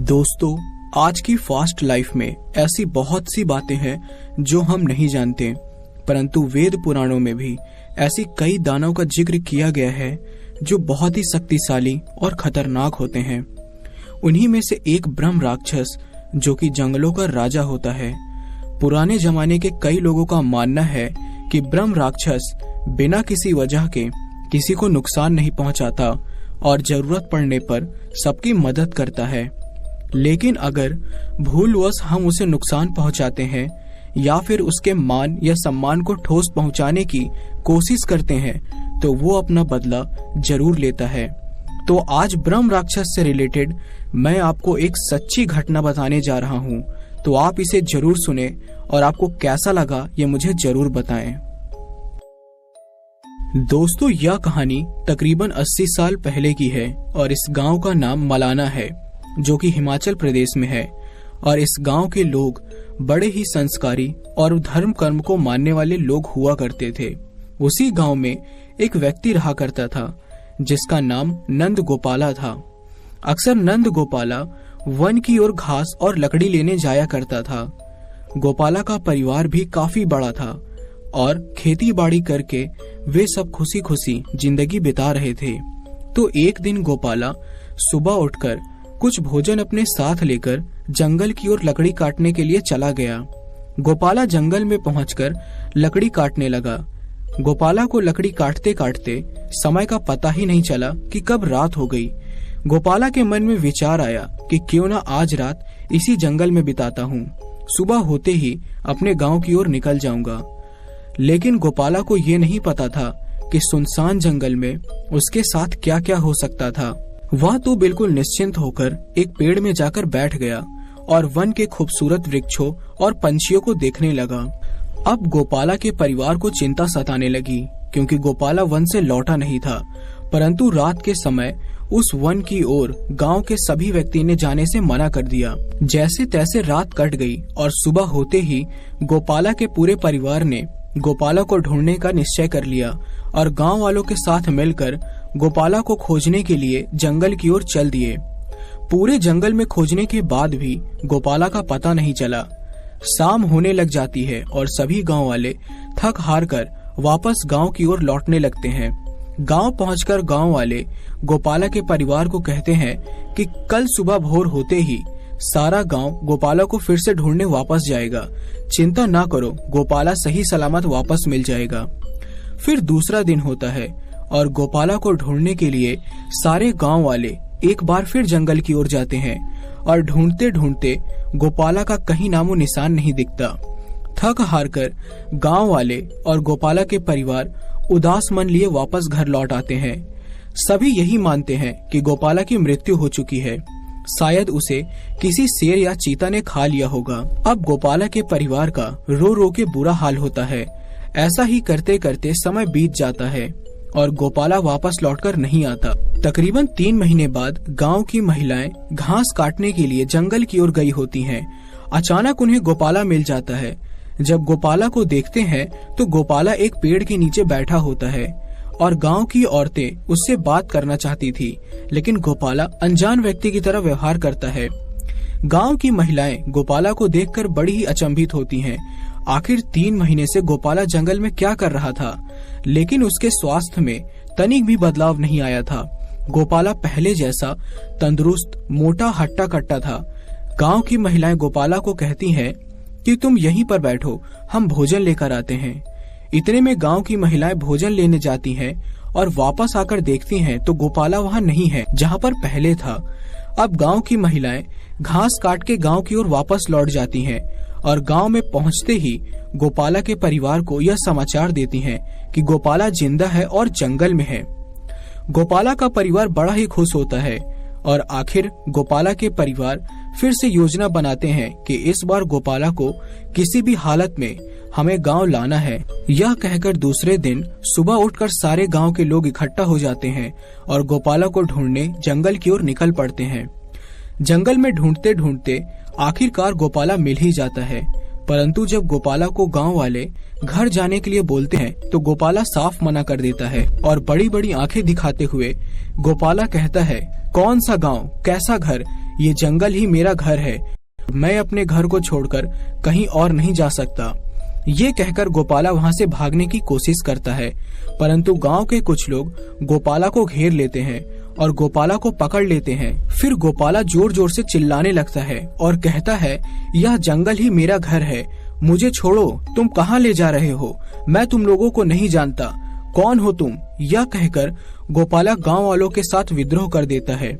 दोस्तों, आज की फास्ट लाइफ में ऐसी बहुत सी बातें हैं जो हम नहीं जानते, परंतु वेद पुराणों में भी ऐसी कई दानवों का जिक्र किया गया है जो बहुत ही शक्तिशाली और खतरनाक होते हैं। उन्हीं में से एक ब्रह्म राक्षस जो कि जंगलों का राजा होता है। पुराने जमाने के कई लोगों का मानना है कि ब्रह्म राक्षस बिना किसी वजह के किसी को नुकसान नहीं पहुंचाता और जरूरत पड़ने पर सबकी मदद करता है। लेकिन अगर भूलवश हम उसे नुकसान पहुंचाते हैं या फिर उसके मान या सम्मान को ठोस पहुंचाने की कोशिश करते हैं तो वो अपना बदला जरूर लेता है। तो आज ब्रह्म राक्षस से रिलेटेड मैं आपको एक सच्ची घटना बताने जा रहा हूं, तो आप इसे जरूर सुने और आपको कैसा लगा ये मुझे जरूर बताएं। दोस्तों, यह कहानी तकरीबन 80 साल पहले की है और इस गांव का नाम मलाना है जो कि हिमाचल प्रदेश में है। और इस गांव के लोग बड़े ही संस्कारी और धर्म कर्म को मानने वाले लोग हुआ करते थे। उसी गांव में एक व्यक्ति रहा करता था जिसका नाम नंद गोपाला था। अक्सर नंद गोपाला वन की ओर घास और लकड़ी लेने जाया करता था। गोपाला का परिवार भी काफी बड़ा था और खेती बाड़ी करके वे सब खुशी खुशी जिंदगी बिता रहे थे। तो एक दिन गोपाला सुबह उठकर कुछ भोजन अपने साथ लेकर जंगल की ओर लकड़ी काटने के लिए चला गया। गोपाला जंगल में पहुंचकर लकड़ी काटने लगा। गोपाला को लकड़ी काटते काटते समय का पता ही नहीं चला कि कब रात हो गई। गोपाला के मन में विचार आया कि क्यों ना आज रात इसी जंगल में बिताता हूँ, सुबह होते ही अपने गांव की ओर निकल जाऊंगा। लेकिन गोपाला को ये नहीं पता था कि सुनसान जंगल में उसके साथ क्या क्या हो सकता था। वह तो बिल्कुल निश्चिंत होकर एक पेड़ में जाकर बैठ गया और वन के खूबसूरत वृक्षों और पंछियों को देखने लगा। अब गोपाला के परिवार को चिंता सताने लगी क्योंकि गोपाला वन से लौटा नहीं था, परंतु रात के समय उस वन की ओर गांव के सभी व्यक्ति ने जाने से मना कर दिया। जैसे तैसे रात कट गई और सुबह होते ही गोपाला के पूरे परिवार ने गोपाला को ढूंढने का निश्चय कर लिया और गांव वालों के साथ मिलकर गोपाला को खोजने के लिए जंगल की ओर चल दिए। पूरे जंगल में खोजने के बाद भी गोपाला का पता नहीं चला। शाम होने लग जाती है और सभी गांव वाले थक हार कर वापस गांव की ओर लौटने लगते हैं। गांव पहुंचकर गांव वाले गोपाला के परिवार को कहते हैं कि कल सुबह भोर होते ही सारा गांव गोपाला को फिर से ढूंढने वापस जाएगा। चिंता ना करो, गोपाला सही सलामत वापस मिल जाएगा। फिर दूसरा दिन होता है और गोपाला को ढूंढने के लिए सारे गांव वाले एक बार फिर जंगल की ओर जाते हैं और ढूंढते ढूंढते गोपाला का कहीं नामो निशान नहीं दिखता। थक हार कर गांव वाले और गोपाला के परिवार उदास मन लिए वापस घर लौट आते हैं। सभी यही मानते हैं कि गोपाला की मृत्यु हो चुकी है, शायद उसे किसी शेर या चीता ने खा लिया होगा। अब गोपाला के परिवार का रो रो के बुरा हाल होता है। ऐसा ही करते करते समय बीत जाता है और गोपाला वापस लौटकर नहीं आता। तकरीबन 3 महीने बाद गांव की महिलाएं घास काटने के लिए जंगल की ओर गई होती हैं। अचानक उन्हें गोपाला मिल जाता है। जब गोपाला को देखते हैं तो गोपाला एक पेड़ के नीचे बैठा होता है और गांव की औरतें उससे बात करना चाहती थी, लेकिन गोपाला अनजान व्यक्ति की तरह व्यवहार करता है। गांव की महिलाएं गोपाला को देखकर बड़ी ही अचंभित होती हैं। आखिर 3 महीने से गोपाला जंगल में क्या कर रहा था, लेकिन उसके स्वास्थ्य में तनिक भी बदलाव नहीं आया था। गोपाला पहले जैसा तंदुरुस्त, मोटा, हट्टा कट्टा था। गांव की महिलाएं गोपाला को कहती हैं कि तुम यहीं पर बैठो, हम भोजन लेकर आते हैं। इतने में गांव की महिलाएं भोजन लेने जाती हैं और वापस आकर देखती हैं तो गोपाला वहां नहीं है जहां पर पहले था। अब गांव की महिलाएं घास काट के गांव की ओर वापस लौट जाती हैं और गांव में पहुंचते ही गोपाला के परिवार को यह समाचार देती हैं कि गोपाला जिंदा है और जंगल में है। गोपाला का परिवार बड़ा ही खुश होता है और आखिर गोपाला के परिवार फिर से योजना बनाते हैं कि इस बार गोपाला को किसी भी हालत में हमें गांव लाना है। यह कहकर दूसरे दिन सुबह उठकर सारे गांव के लोग इकट्ठा हो जाते हैं और गोपाला को ढूंढने जंगल की ओर निकल पड़ते हैं। जंगल में ढूंढते ढूंढते आखिरकार गोपाला मिल ही जाता है, परंतु जब गोपाला को गांव वाले घर जाने के लिए बोलते हैं तो गोपाला साफ मना कर देता है और बड़ी बड़ी आंखें दिखाते हुए गोपाला कहता है, कौन सा गांव, कैसा घर, ये जंगल ही मेरा घर है, मैं अपने घर को छोड़कर कहीं और नहीं जा सकता। ये कहकर गोपाला वहाँ से भागने की कोशिश करता है, परंतु गांव के कुछ लोग गोपाला को घेर लेते हैं और गोपाला को पकड़ लेते हैं। फिर गोपाला जोर जोर से चिल्लाने लगता है और कहता है, यह जंगल ही मेरा घर है, मुझे छोड़ो, तुम कहाँ ले जा रहे हो, मैं तुम लोगों को नहीं जानता, कौन हो तुम। यह कहकर गोपाला गांव वालों के साथ विद्रोह कर देता है।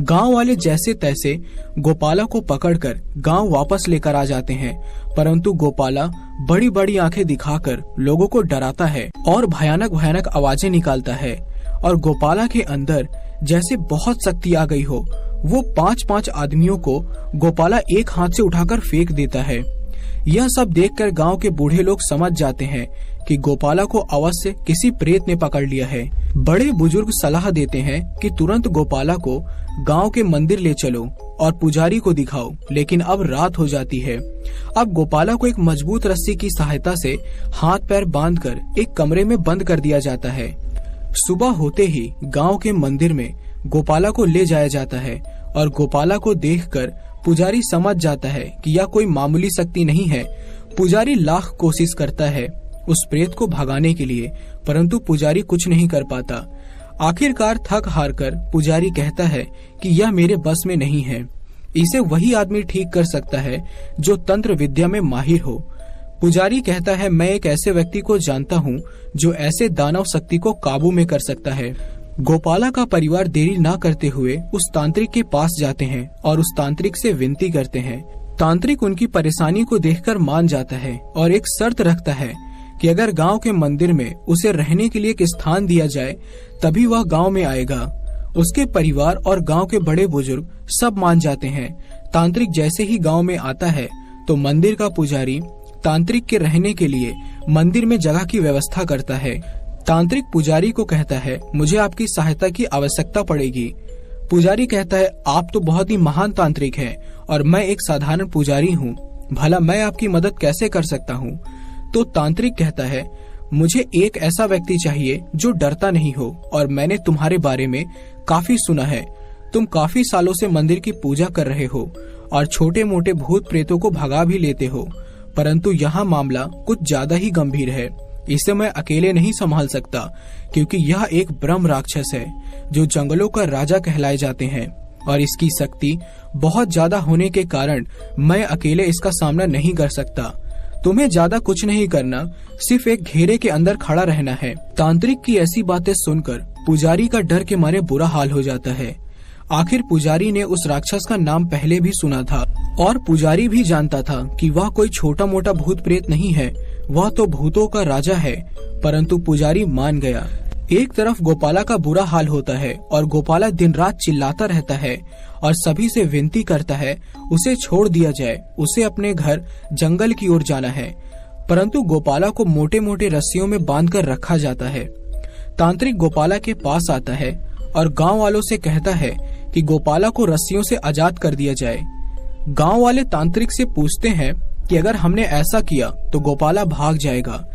गांव वाले जैसे तैसे गोपाला को पकड़कर गांव वापस लेकर आ जाते हैं, परंतु गोपाला बड़ी बड़ी आंखें दिखाकर लोगों को डराता है और भयानक भयानक आवाजें निकालता है और गोपाला के अंदर जैसे बहुत शक्ति आ गई हो। वो 5-5 आदमियों को गोपाला एक हाथ से उठाकर फेंक देता है। यह सब देखकर गांव के बूढ़े लोग समझ जाते हैं कि गोपाला को अवश्य किसी प्रेत ने पकड़ लिया है। बड़े बुजुर्ग सलाह देते हैं कि तुरंत गोपाला को गांव के मंदिर ले चलो और पुजारी को दिखाओ, लेकिन अब रात हो जाती है। अब गोपाला को एक मजबूत रस्सी की सहायता से हाथ पैर बांधकर एक कमरे में बंद कर दिया जाता है। सुबह होते ही गांव के मंदिर में गोपाला को ले जाया जाता है और गोपाला को देखकर पुजारी समझ जाता है कि यह कोई मामूली शक्ति नहीं है। पुजारी लाख कोशिश करता है उस प्रेत को भगाने के लिए, परंतु पुजारी कुछ नहीं कर पाता। आखिरकार थक हार कर पुजारी कहता है कि यह मेरे बस में नहीं है, इसे वही आदमी ठीक कर सकता है जो तंत्र विद्या में माहिर हो। पुजारी कहता है, मैं एक ऐसे व्यक्ति को जानता हूँ जो ऐसे दानव शक्ति को काबू में कर सकता है। गोपाला का परिवार देरी न करते हुए उस तांत्रिक के पास जाते हैं और उस तांत्रिक से विनती करते हैं। तांत्रिक उनकी परेशानी को देखकर मान जाता है और एक शर्त रखता है कि अगर गांव के मंदिर में उसे रहने के लिए एक स्थान दिया जाए तभी वह गांव में आएगा। उसके परिवार और गांव के बड़े बुजुर्ग सब मान जाते हैं। तांत्रिक जैसे ही गांव में आता है तो मंदिर का पुजारी तांत्रिक के रहने के लिए मंदिर में जगह की व्यवस्था करता है। तांत्रिक पुजारी को कहता है, मुझे आपकी सहायता की आवश्यकता पड़ेगी। पुजारी कहता है, आप तो बहुत ही महान तांत्रिक हैं और मैं एक साधारण पुजारी हूँ, भला मैं आपकी मदद कैसे कर सकता हूँ। तो तांत्रिक कहता है, मुझे एक ऐसा व्यक्ति चाहिए जो डरता नहीं हो और मैंने तुम्हारे बारे में काफी सुना है। तुम काफी सालों से मंदिर की पूजा कर रहे हो और छोटे मोटे भूत प्रेतों को भगा भी लेते हो, परंतु यहाँ मामला कुछ ज्यादा ही गंभीर है। इसे मैं अकेले नहीं संभाल सकता क्योंकि यह एक ब्रह्म राक्षस है जो जंगलों का राजा कहलाए जाते हैं और इसकी शक्ति बहुत ज्यादा होने के कारण मैं अकेले इसका सामना नहीं कर सकता। तुम्हें ज्यादा कुछ नहीं करना, सिर्फ एक घेरे के अंदर खड़ा रहना है। तांत्रिक की ऐसी बातें सुनकर पुजारी का डर के मारे बुरा हाल हो जाता है। आखिर पुजारी ने उस राक्षस का नाम पहले भी सुना था और पुजारी भी जानता था कि वह कोई छोटा मोटा भूत प्रेत नहीं है, वह तो भूतों का राजा है। परंतु पुजारी मान गया। एक तरफ गोपाला का बुरा हाल होता है और गोपाला दिन रात चिल्लाता रहता है और सभी से विनती करता है उसे छोड़ दिया जाए, उसे अपने घर जंगल की ओर जाना है। परंतु गोपाला को मोटे मोटे रस्सियों में बांधकर रखा जाता है। तांत्रिक गोपाला के पास आता है और गांव वालों से कहता है कि गोपाला को रस्सियों से आजाद कर दिया जाए। गांव वाले तांत्रिक से पूछते हैं कि अगर हमने ऐसा किया तो गोपाला भाग जाएगा,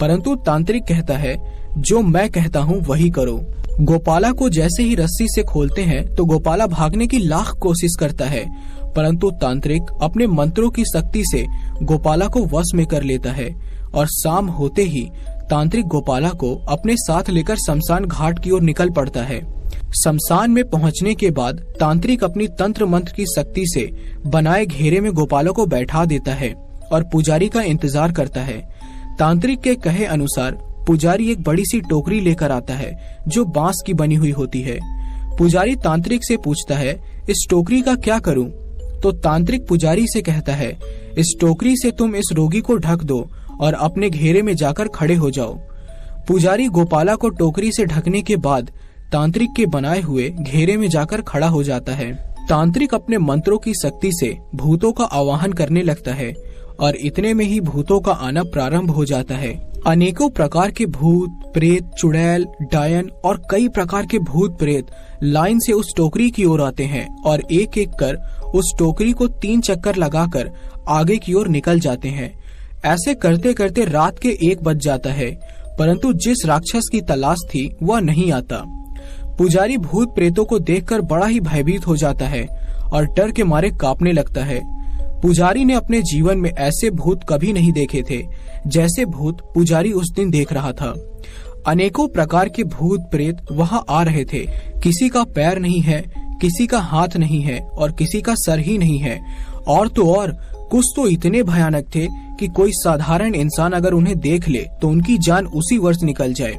परंतु तांत्रिक कहता है, जो मैं कहता हूँ वही करो। गोपाला को जैसे ही रस्सी से खोलते हैं तो गोपाला भागने की लाख कोशिश करता है, परंतु तांत्रिक अपने मंत्रों की शक्ति से गोपाला को वश में कर लेता है और शाम होते ही तांत्रिक गोपाला को अपने साथ लेकर शमशान घाट की ओर निकल पड़ता है। शमशान में पहुंचने के बाद तांत्रिक अपनी तंत्र मंत्र की शक्ति से बनाए घेरे में गोपाला को बैठा देता है और पुजारी का इंतजार करता है। तांत्रिक के कहे अनुसार पुजारी एक बड़ी सी टोकरी लेकर आता है जो बांस की बनी हुई होती है। पुजारी तांत्रिक से पूछता है, इस टोकरी का क्या करूं? तो तांत्रिक पुजारी से कहता है, इस टोकरी से तुम इस रोगी को ढक दो और अपने घेरे में जाकर खड़े हो जाओ। पुजारी गोपाला को टोकरी से ढकने के बाद तांत्रिक के बनाए हुए घेरे में जाकर खड़ा हो जाता है। तांत्रिक अपने मंत्रों की शक्ति से भूतों का आवाहन करने लगता है और इतने में ही भूतों का आना प्रारंभ हो जाता है। अनेकों प्रकार के भूत प्रेत, चुड़ैल, डायन और कई प्रकार के भूत प्रेत लाइन से उस टोकरी की ओर आते हैं और एक एक कर उस टोकरी को 3 चक्कर लगाकर आगे की ओर निकल जाते हैं। ऐसे करते करते रात के 1 बज जाता है, परंतु जिस राक्षस की तलाश थी वह नहीं आता। पुजारी भूत प्रेतों को देखकर बड़ा ही भयभीत हो जाता है और डर के मारे कांपने लगता है। पुजारी ने अपने जीवन में ऐसे भूत कभी नहीं देखे थे जैसे भूत पुजारी उस दिन देख रहा था। अनेकों प्रकार के भूत प्रेत वहां आ रहे थे। किसी का पैर नहीं है, किसी का हाथ नहीं है और किसी का सर ही नहीं है। और तो और कुछ तो इतने भयानक थे कि कोई साधारण इंसान अगर उन्हें देख ले तो उनकी जान उसी वर्ष निकल जाए।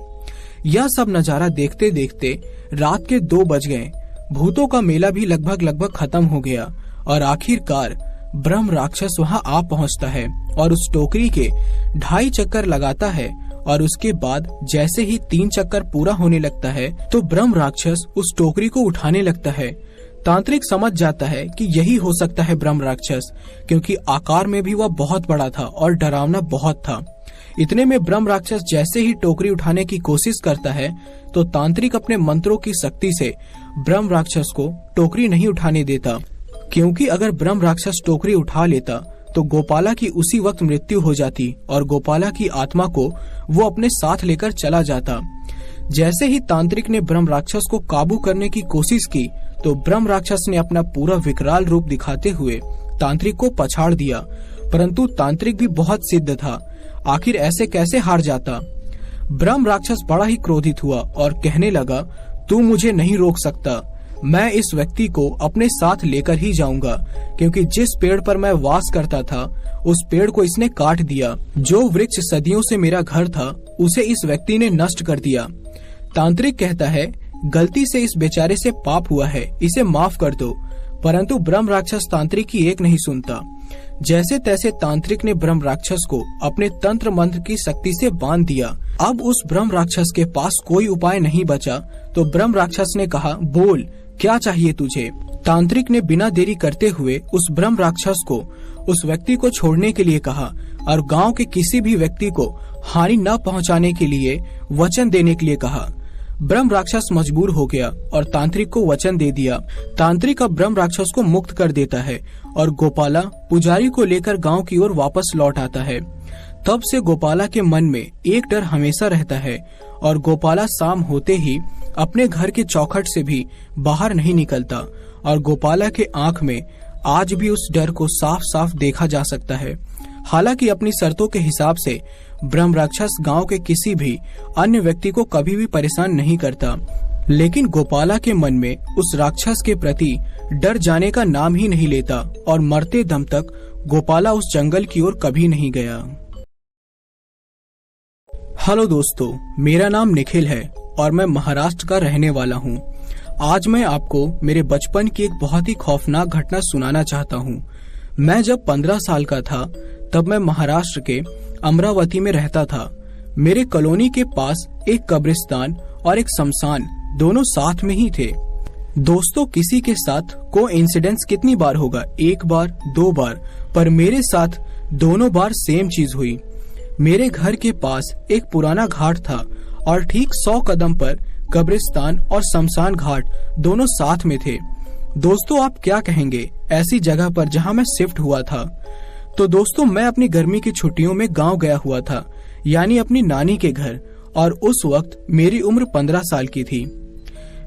यह सब नजारा देखते देखते रात के 2 बज गए। भूतों का मेला भी लगभग खत्म हो गया और आखिरकार ब्रह्म राक्षस वहां आ पहुंचता है और उस टोकरी के 2.5 चक्कर लगाता है। और उसके बाद जैसे ही 3 चक्कर पूरा होने लगता है तो ब्रह्म राक्षस उस टोकरी को उठाने लगता है। तांत्रिक समझ जाता है कि यही हो सकता है ब्रह्म राक्षस, क्योंकि आकार में भी वह बहुत बड़ा था और डरावना बहुत था। इतने में ब्रह्म राक्षस जैसे ही टोकरी उठाने की कोशिश करता है तो तांत्रिक अपने मंत्रों की शक्ति से ब्रह्म राक्षस को टोकरी नहीं उठाने देता, क्योंकि अगर ब्रह्म राक्षस टोकरी उठा लेता तो गोपाला की उसी वक्त मृत्यु हो जाती और गोपाला की आत्मा को वो अपने साथ लेकर चला जाता। जैसे ही तांत्रिक ने ब्रह्म राक्षस को काबू करने की कोशिश की तो ब्रह्म राक्षस ने अपना पूरा विकराल रूप दिखाते हुए तांत्रिक को पछाड़ दिया, परंतु तांत्रिक भी बहुत सिद्ध था। आखिर ऐसे कैसे हार जाता। ब्रह्म राक्षस बड़ा ही क्रोधित हुआ और कहने लगा, तू मुझे नहीं रोक सकता। मैं इस व्यक्ति को अपने साथ लेकर ही जाऊंगा, क्योंकि जिस पेड़ पर मैं वास करता था उस पेड़ को इसने काट दिया। जो वृक्ष सदियों से मेरा घर था उसे इस व्यक्ति ने नष्ट कर दिया। तांत्रिक कहता है, गलती से इस बेचारे से पाप हुआ है, इसे माफ कर दो। परंतु ब्रह्म राक्षस तांत्रिक की एक नहीं सुनता। जैसे तैसे तांत्रिक ने ब्रह्म राक्षस को अपने तंत्र मंत्र की शक्ति से बांध दिया। अब उस ब्रह्म राक्षस के पास कोई उपाय नहीं बचा तो ब्रह्म राक्षस ने कहा, बोल क्या चाहिए तुझे। तांत्रिक ने बिना देरी करते हुए उस ब्रह्म राक्षस को उस व्यक्ति को छोड़ने के लिए कहा और गांव के किसी भी व्यक्ति को हानि न पहुंचाने के लिए वचन देने के लिए कहा। ब्रह्म राक्षस मजबूर हो गया और तांत्रिक को वचन दे दिया। तांत्रिक अब ब्रह्म राक्षस को मुक्त कर देता है और गोपाला पुजारी को लेकर गांव की ओर वापस लौट आता है। तब से गोपाला के मन में एक डर हमेशा रहता है और गोपाला शाम होते ही अपने घर के चौखट से भी बाहर नहीं निकलता और गोपाला के आंख में आज भी उस डर को साफ साफ देखा जा सकता है। हालांकि अपनी शर्तों के हिसाब से ब्रह्म राक्षस गांव के किसी भी अन्य व्यक्ति को कभी भी परेशान नहीं करता, लेकिन गोपाला के मन में उस राक्षस के प्रति डर जाने का नाम ही नहीं लेता और मरते दम तक गोपाला उस जंगल की ओर कभी नहीं गया। हेलो दोस्तों, मेरा नाम निखिल है और मैं महाराष्ट्र का रहने वाला हूँ। आज मैं आपको मेरे बचपन की एक बहुत ही खौफनाक घटना सुनाना चाहता हूँ। मैं जब 15 साल का था तब मैं महाराष्ट्र के अमरावती में रहता था। मेरे कॉलोनी के पास एक कब्रिस्तान और एक शमशान दोनों साथ में ही थे। दोस्तों, किसी के साथ कोइंसिडेंस कितनी बार होगा, 1 बार 2 बार, पर मेरे साथ दोनों बार सेम चीज हुई। मेरे घर के पास एक पुराना घाट था और ठीक 100 कदम पर कब्रिस्तान और शमशान घाट दोनों साथ में थे। दोस्तों, आप क्या कहेंगे ऐसी जगह पर जहां मैं शिफ्ट हुआ था। तो दोस्तों, मैं अपनी गर्मी की छुट्टियों में गांव गया हुआ था, यानी अपनी नानी के घर, और उस वक्त मेरी उम्र 15 साल की थी।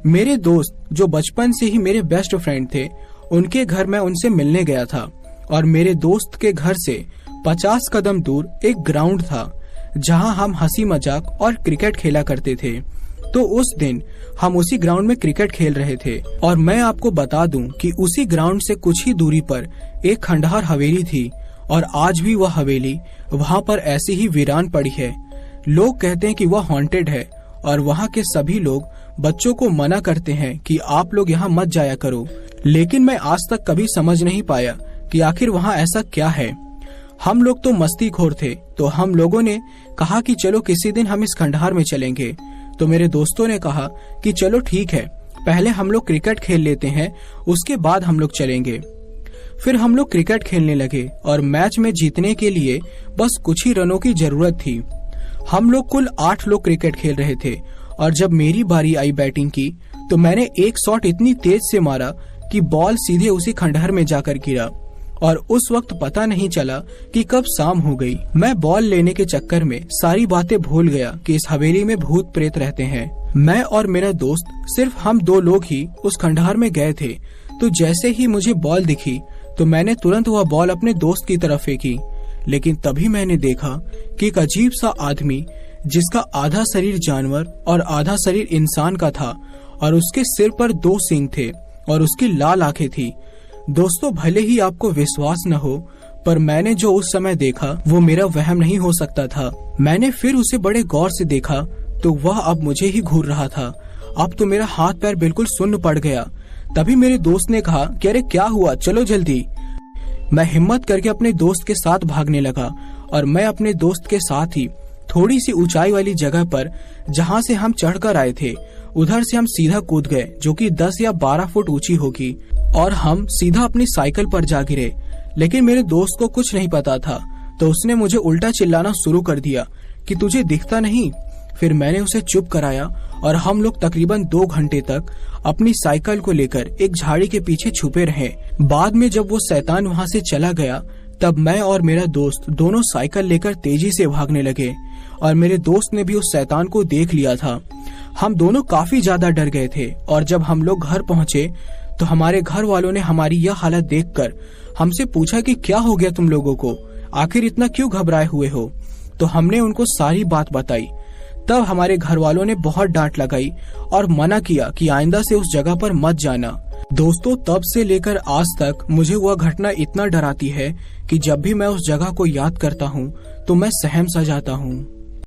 मेरे दोस्त जो बचपन से ही मेरे बेस्ट फ्रेंड थे, उनके घर मैं उनसे मिलने गया था और मेरे दोस्त के घर से 50 कदम दूर एक ग्राउंड था जहां हम हंसी मजाक और क्रिकेट खेला करते थे। तो उस दिन हम उसी ग्राउंड में क्रिकेट खेल रहे थे और मैं आपको बता दूं कि उसी ग्राउंड से कुछ ही दूरी पर एक खंडहर हवेली थी और आज भी वह हवेली वहां पर ऐसी ही वीरान पड़ी है। लोग कहते हैं कि वह हॉन्टेड है और वहां के सभी लोग बच्चों को मना करते हैं कि आप लोग यहाँ मत जाया करो, लेकिन मैं आज तक कभी समझ नहीं पाया कि आखिर वहाँ ऐसा क्या है। हम लोग तो मस्तीखोर थे, तो हम लोगों ने कहा कि चलो किसी दिन हम इस खंडहर में चलेंगे। तो मेरे दोस्तों ने कहा कि चलो ठीक है, पहले हम लोग क्रिकेट खेल लेते हैं, उसके बाद हम लोग चलेंगे। फिर हम लोग क्रिकेट खेलने लगे और मैच में जीतने के लिए बस कुछ ही रनों की जरूरत थी। हम लोग कुल 8 लोग क्रिकेट खेल रहे थे और जब मेरी बारी आई बैटिंग की तो मैंने एक शॉट इतनी तेज से मारा कि बॉल सीधे उसी खंडहर में जाकर गिरा और उस वक्त पता नहीं चला कि कब शाम हो गई। मैं बॉल लेने के चक्कर में सारी बातें भूल गया कि इस हवेली में भूत प्रेत रहते हैं। मैं और मेरा दोस्त सिर्फ हम 2 लोग ही उस खंडहर में गए थे। तो जैसे ही मुझे बॉल दिखी तो मैंने तुरंत वह बॉल अपने दोस्त की तरफ फेंकी। लेकिन तभी मैंने देखा कि एक अजीब सा आदमी, जिसका आधा शरीर जानवर और आधा शरीर इंसान का था, और उसके सिर पर 2 सींग थे और उसकी लाल आंखें थी। दोस्तों, भले ही आपको विश्वास न हो, पर मैंने जो उस समय देखा वो मेरा वहम नहीं हो सकता था। मैंने फिर उसे बड़े गौर से देखा तो वह अब मुझे ही घूर रहा था। अब तो मेरा हाथ पैर बिल्कुल सुन्न पड़ गया। तभी मेरे दोस्त ने कहा कि अरे क्या हुआ, चलो जल्दी। मैं हिम्मत करके अपने दोस्त के साथ भागने लगा और मैं अपने दोस्त के साथ ही थोड़ी सी ऊंचाई वाली जगह पर, जहां से हम चढ़कर आए थे, उधर से हम सीधा कूद गए, जो कि 10 या 12 फुट ऊंची होगी, और हम सीधा अपनी साइकिल पर जा गिरे। लेकिन मेरे दोस्त को कुछ नहीं पता था, तो उसने मुझे उल्टा चिल्लाना शुरू कर दिया कि तुझे दिखता नहीं। फिर मैंने उसे चुप कराया और हम लोग तकरीबन 2 घंटे तक अपनी साइकिल को लेकर एक झाड़ी के पीछे छुपे रहे। बाद में जब वो शैतान वहाँ से चला गया, तब मैं और मेरा दोस्त दोनों साइकिल लेकर तेजी से भागने लगे, और मेरे दोस्त ने भी उस शैतान को देख लिया था। हम दोनों काफी ज्यादा डर गए थे, और जब हम लोग घर पहुंचे तो हमारे घर वालों ने हमारी यह हालत देखकर हमसे पूछा कि क्या हो गया तुम लोगों को, आखिर इतना क्यों घबराए हुए हो। तो हमने उनको सारी बात बताई। तब हमारे घर वालों ने बहुत डांट लगाई और मना किया कि आइंदा से उस जगह पर मत जाना। दोस्तों, तब से लेकर आज तक मुझे वह घटना इतना डराती है कि जब भी मैं उस जगह को याद करता हूँ तो मैं सहम सा जाता हूँ।